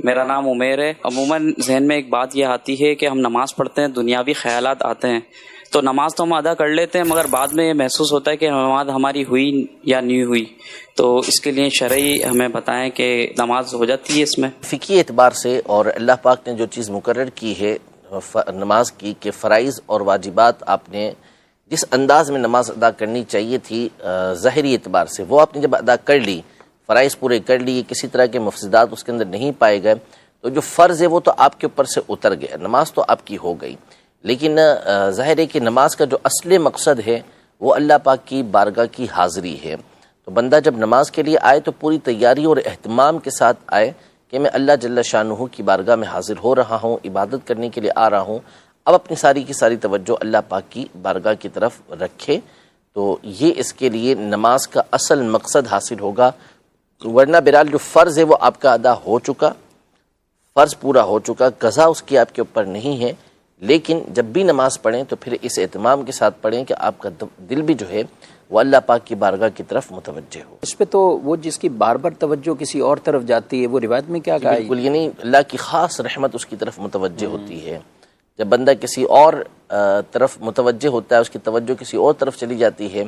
میرا نام عمیر ہے۔ عموماً ذہن میں ایک بات یہ آتی ہے کہ ہم نماز پڑھتے ہیں، دنیاوی خیالات آتے ہیں، تو نماز تو ہم ادا کر لیتے ہیں، مگر بعد میں یہ محسوس ہوتا ہے کہ نماز ہماری ہوئی یا نہیں ہوئی، تو اس کے لیے شرعی ہمیں بتائیں کہ نماز ہو جاتی ہے اس میں؟ فقہی اعتبار سے اور اللہ پاک نے جو چیز مقرر کی ہے نماز کی کہ فرائض اور واجبات آپ نے جس انداز میں نماز ادا کرنی چاہیے تھی ظاہری اعتبار سے، وہ آپ نے جب ادا کر لی، فرائض پورے کر لیے، کسی طرح کے مفسدات اس کے اندر نہیں پائے گئے، تو جو فرض ہے وہ تو آپ کے اوپر سے اتر گیا، نماز تو آپ کی ہو گئی۔ لیکن ظاہر ہے کہ نماز کا جو اصل مقصد ہے وہ اللہ پاک کی بارگاہ کی حاضری ہے، تو بندہ جب نماز کے لیے آئے تو پوری تیاری اور اہتمام کے ساتھ آئے کہ میں اللہ جل شانہ کی بارگاہ میں حاضر ہو رہا ہوں، عبادت کرنے کے لیے آ رہا ہوں، اب اپنی ساری کی ساری توجہ اللہ پاک کی بارگاہ کی طرف رکھے، تو یہ اس کے لیے نماز کا اصل مقصد حاصل ہوگا۔ ورنہ بہرحال جو فرض ہے وہ آپ کا ادا ہو چکا، فرض پورا ہو چکا، قضا اس کی آپ کے اوپر نہیں ہے، لیکن جب بھی نماز پڑھیں تو پھر اس اہتمام کے ساتھ پڑھیں کہ آپ کا دل بھی جو ہے وہ اللہ پاک کی بارگاہ کی طرف متوجہ ہو۔ اس پہ تو وہ جس کی بار بار توجہ کسی اور طرف جاتی ہے، وہ روایت میں کیا کہا ہے؟ بالکل، یعنی اللہ کی خاص رحمت اس کی طرف متوجہ ہوتی ہے۔ جب بندہ کسی اور طرف متوجہ ہوتا ہے، اس کی توجہ کسی اور طرف چلی جاتی ہے،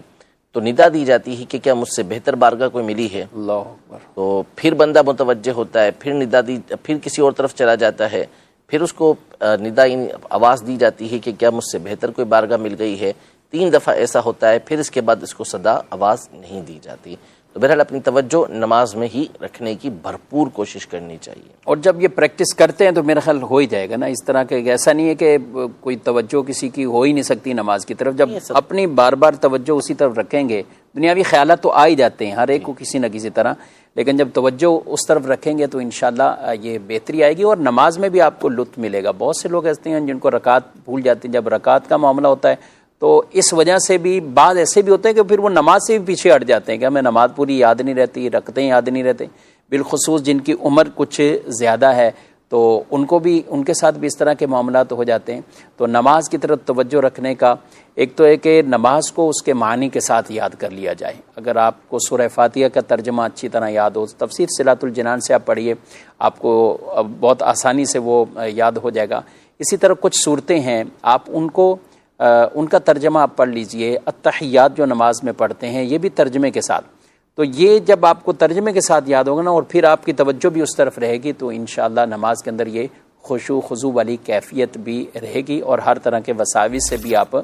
تو ندا دی جاتی ہے کہ کیا مجھ سے بہتر بارگاہ کوئی ملی ہے؟ اللہ اکبر۔ تو پھر بندہ متوجہ ہوتا ہے، پھر ندا دی، پھر کسی اور طرف چلا جاتا ہے، پھر اس کو ندا آواز دی جاتی ہے کہ کیا مجھ سے بہتر کوئی بارگاہ مل گئی ہے، 3 دفعہ ایسا ہوتا ہے، پھر اس کے بعد اس کو صدا آواز نہیں دی جاتی۔ تو بہرحال اپنی توجہ نماز میں ہی رکھنے کی بھرپور کوشش کرنی چاہیے۔ اور جب یہ پریکٹس کرتے ہیں تو میرا خیال ہو ہی جائے گا نا، اس طرح کہ ایسا نہیں ہے کہ کوئی توجہ کسی کی ہو ہی نہیں سکتی نماز کی طرف، جب اپنی بار بار توجہ اسی طرف رکھیں گے، دنیاوی خیالات تو آ ہی جاتے ہیں ہر ایک کو کسی نہ کسی طرح، لیکن جب توجہ اس طرف رکھیں گے تو انشاءاللہ یہ بہتری آئے گی، اور نماز میں بھی آپ کو لطف ملے گا۔ بہت سے لوگ ایسے ہیں جن کو رکعت بھول جاتے ہیں، جب رکعت کا معاملہ ہوتا ہے تو اس وجہ سے بھی بعض ایسے بھی ہوتے ہیں کہ پھر وہ نماز سے بھی پیچھے ہٹ جاتے ہیں کہ ہمیں نماز پوری یاد نہیں رہتی، رکعتیں یاد نہیں رہتے، بالخصوص جن کی عمر کچھ زیادہ ہے تو ان کو بھی، ان کے ساتھ بھی اس طرح کے معاملات ہو جاتے ہیں۔ تو نماز کی طرف توجہ رکھنے کا ایک تو ہے کہ نماز کو اس کے معنی کے ساتھ یاد کر لیا جائے۔ اگر آپ کو سورہ فاتحہ کا ترجمہ اچھی طرح یاد ہو، تفسیر صلاۃ الجنان سے آپ پڑھیے، آپ کو بہت آسانی سے وہ یاد ہو جائے گا۔ اسی طرح کچھ صورتیں ہیں، آپ ان کا ترجمہ آپ پڑھ لیجئے، التحیات جو نماز میں پڑھتے ہیں یہ بھی ترجمے کے ساتھ، تو یہ جب آپ کو ترجمے کے ساتھ یاد ہوگا نا، اور پھر آپ کی توجہ بھی اس طرف رہے گی، تو انشاءاللہ نماز کے اندر یہ خشوع خضوع والی کیفیت بھی رہے گی، اور ہر طرح کے وساوس سے بھی آپ